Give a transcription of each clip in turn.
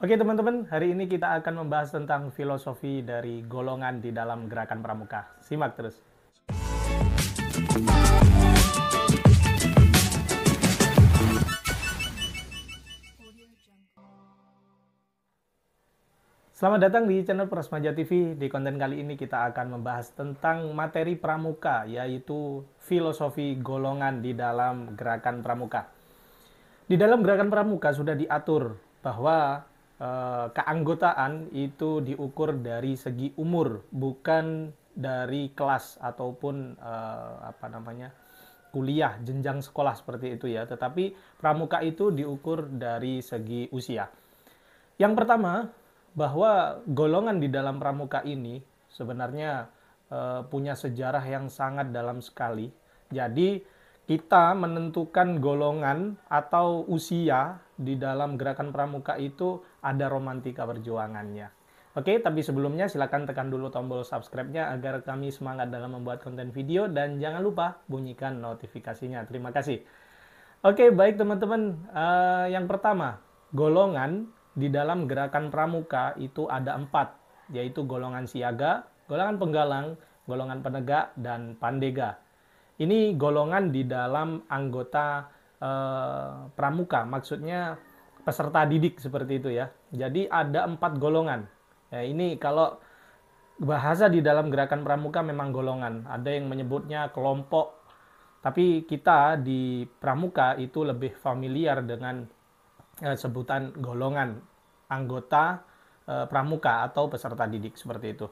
Oke teman-teman, hari ini kita akan membahas tentang filosofi dari golongan di dalam gerakan pramuka. Simak terus. Selamat datang di channel Prasmaja TV. Di konten kali ini kita akan membahas tentang materi pramuka, yaitu filosofi golongan di dalam gerakan pramuka. Di dalam gerakan pramuka sudah diatur bahwa keanggotaan itu diukur dari segi umur, bukan dari kelas ataupun kuliah, jenjang sekolah seperti itu ya. Tetapi pramuka itu diukur dari segi usia. Yang pertama, bahwa golongan di dalam pramuka ini sebenarnya punya sejarah yang sangat dalam sekali. Jadi kita menentukan golongan atau usia di dalam gerakan pramuka itu ada romantika perjuangannya. Oke, tapi sebelumnya silakan tekan dulu tombol subscribe-nya agar kami semangat dalam membuat konten video dan jangan lupa bunyikan notifikasinya. Terima kasih. Oke, baik teman-teman. Yang pertama, golongan di dalam gerakan pramuka itu ada 4, yaitu golongan siaga, golongan penggalang, golongan penegak, dan pandega. Ini golongan di dalam anggota pramuka, maksudnya peserta didik seperti itu ya. Jadi ada 4 golongan. Ya, ini kalau bahasa di dalam gerakan pramuka memang golongan. Ada yang menyebutnya kelompok, tapi kita di pramuka itu lebih familiar dengan sebutan golongan anggota pramuka atau peserta didik seperti itu.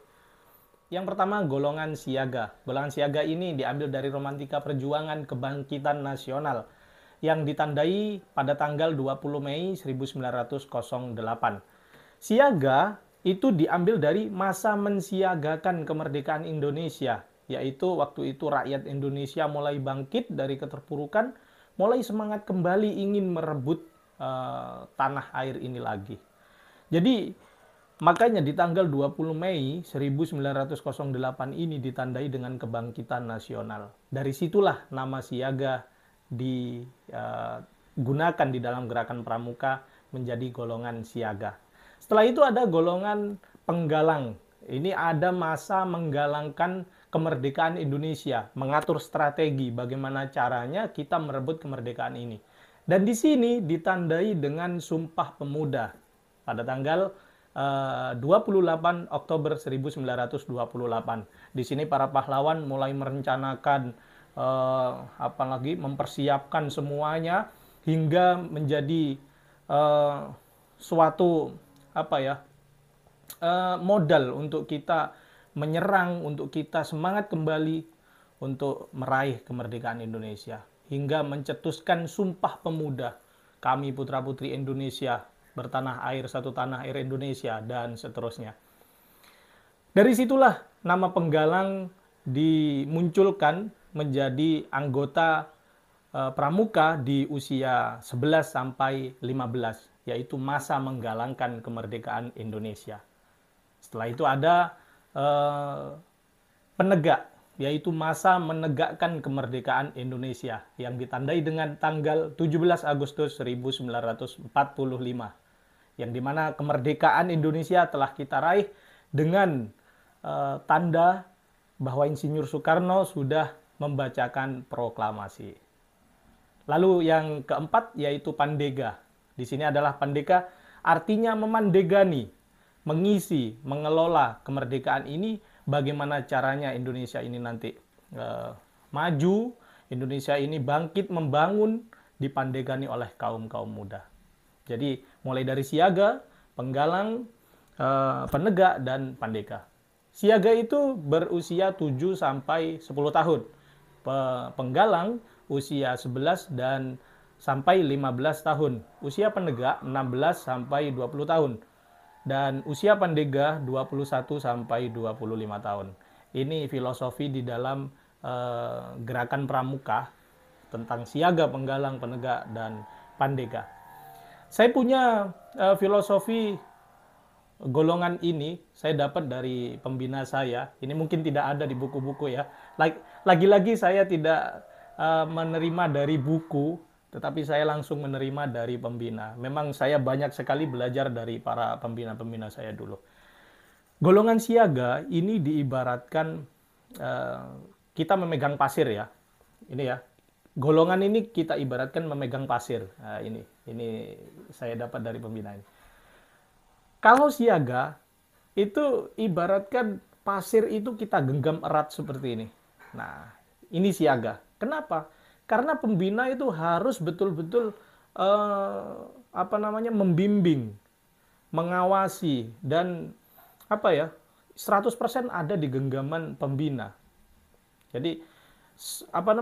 Yang pertama, golongan siaga. Golongan siaga ini diambil dari romantika perjuangan kebangkitan nasional yang ditandai pada tanggal 20 Mei 1908. Siaga itu diambil dari masa mensiagakan kemerdekaan Indonesia, yaitu waktu itu rakyat Indonesia mulai bangkit dari keterpurukan, mulai semangat kembali ingin merebut tanah air ini lagi. Jadi makanya di tanggal 20 Mei 1908 ini ditandai dengan kebangkitan nasional. Dari situlah nama siaga digunakan di dalam gerakan pramuka menjadi golongan siaga. Setelah itu ada golongan penggalang. Ini ada masa menggalangkan kemerdekaan Indonesia, mengatur strategi bagaimana caranya kita merebut kemerdekaan ini. Dan di sini ditandai dengan Sumpah Pemuda pada tanggal 28 Oktober 1928. Di sini para pahlawan mulai merencanakan apalagi mempersiapkan semuanya hingga menjadi suatu modal untuk kita menyerang, untuk kita semangat kembali untuk meraih kemerdekaan Indonesia hingga mencetuskan Sumpah Pemuda. Kami putra-putri Indonesia bertanah air, satu tanah air Indonesia, dan seterusnya. Dari situlah nama penggalang dimunculkan menjadi anggota pramuka di usia 11 sampai 15, yaitu masa menggalangkan kemerdekaan Indonesia. Setelah itu ada penegak, yaitu masa menegakkan kemerdekaan Indonesia yang ditandai dengan tanggal 17 Agustus 1945. Yang dimana kemerdekaan Indonesia telah kita raih dengan tanda bahwa Insinyur Soekarno sudah membacakan proklamasi. Lalu yang keempat yaitu pandega. Di sini adalah pandega artinya memandegani, mengisi, mengelola kemerdekaan ini, bagaimana caranya Indonesia ini nanti maju, Indonesia ini bangkit membangun, dipandegani oleh kaum-kaum muda. Jadi mulai dari siaga, penggalang, penegak, dan pandega. Siaga itu berusia 7 sampai 10 tahun. Penggalang usia 11 dan sampai 15 tahun. Usia penegak 16 sampai 20 tahun. Dan usia pandega 21 sampai 25 tahun. Ini filosofi di dalam gerakan pramuka tentang siaga, penggalang, penegak, dan pandega. Saya punya filosofi golongan ini, saya dapat dari pembina saya. Ini mungkin tidak ada di buku-buku ya. Lagi-lagi saya tidak menerima dari buku, tetapi saya langsung menerima dari pembina. Memang saya banyak sekali belajar dari para pembina-pembina saya dulu. Golongan siaga ini diibaratkan eh, kita memegang pasir ya. Ini ya. Golongan ini kita ibaratkan memegang pasir. Nah, ini saya dapat dari pembina ini. Kalau siaga itu ibaratkan pasir itu kita genggam erat seperti ini. Nah, ini siaga. Kenapa? Karena pembina itu harus betul-betul membimbing, mengawasi dan 100% ada di genggaman pembina. Jadi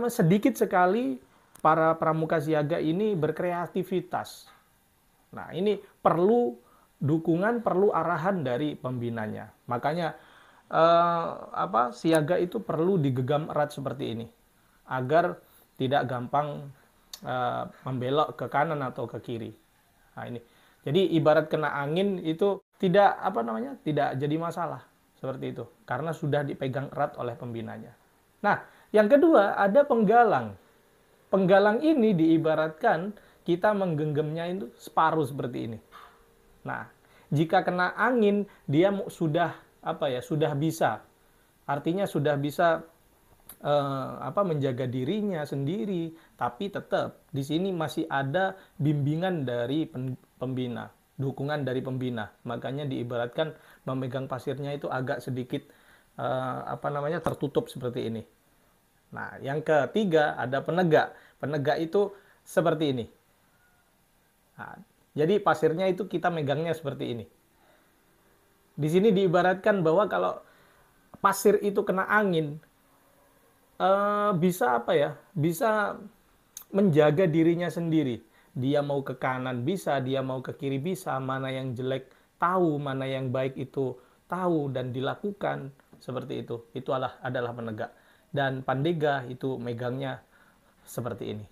sedikit sekali para pramuka siaga ini berkreativitas. Nah, ini perlu dukungan, perlu arahan dari pembinanya. Makanya siaga itu perlu digenggam erat seperti ini agar tidak gampang membelok ke kanan atau ke kiri. Nah, ini. Jadi ibarat kena angin itu tidak tidak jadi masalah seperti itu karena sudah dipegang erat oleh pembinanya. Nah, yang kedua ada penggalang. Penggalang ini diibaratkan kita menggenggamnya itu separuh seperti ini. Nah, jika kena angin dia sudah sudah bisa. Artinya sudah bisa menjaga dirinya sendiri, tapi tetap di sini masih ada bimbingan dari pembina, dukungan dari pembina. Makanya diibaratkan memegang pasirnya itu agak sedikit tertutup seperti ini. Nah, yang ketiga ada penegak. Penegak itu seperti ini. Nah, jadi pasirnya itu kita megangnya seperti ini. Di sini diibaratkan bahwa kalau pasir itu kena angin, bisa bisa menjaga dirinya sendiri. Dia mau ke kanan bisa, dia mau ke kiri bisa, mana yang jelek tahu, mana yang baik itu tahu dan dilakukan seperti itu. Itu adalah penegak. Dan pandega itu megangnya seperti ini.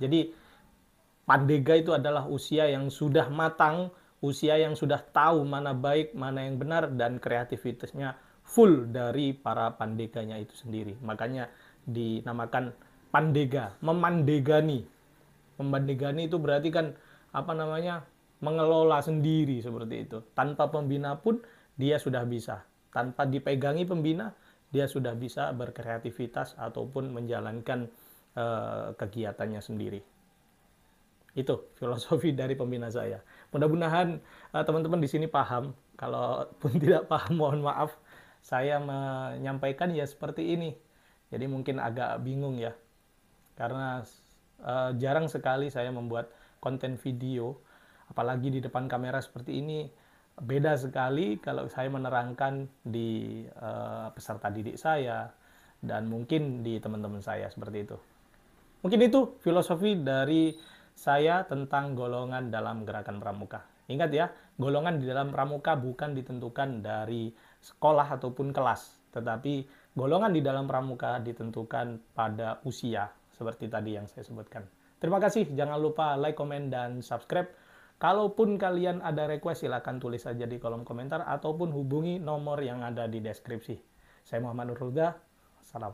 Jadi pandega itu adalah usia yang sudah matang, usia yang sudah tahu mana baik, mana yang benar, dan kreativitasnya full dari para pandeganya itu sendiri. Makanya dinamakan pandega, memandegani. Memandegani itu berarti kan mengelola sendiri seperti itu. Tanpa pembina pun dia sudah bisa. Tanpa dipegangi pembina, dia sudah bisa berkreativitas ataupun menjalankan kegiatannya sendiri. Itu filosofi dari pembina saya. Mudah-mudahan teman-teman di sini paham. Kalaupun tidak paham, mohon maaf. Saya menyampaikan ya seperti ini. Jadi mungkin agak bingung ya. Karena jarang sekali saya membuat konten video. Apalagi di depan kamera seperti ini. Beda sekali kalau saya menerangkan di peserta didik saya dan mungkin di teman-teman saya seperti itu. Mungkin itu filosofi dari saya tentang golongan dalam gerakan pramuka. Ingat ya, golongan di dalam pramuka bukan ditentukan dari sekolah ataupun kelas, tetapi golongan di dalam pramuka ditentukan pada usia, seperti tadi yang saya sebutkan. Terima kasih, jangan lupa like, komen, dan subscribe. Kalaupun kalian ada request, silahkan tulis saja di kolom komentar ataupun hubungi nomor yang ada di deskripsi. Saya Muhammad Nurul Huda. Salam.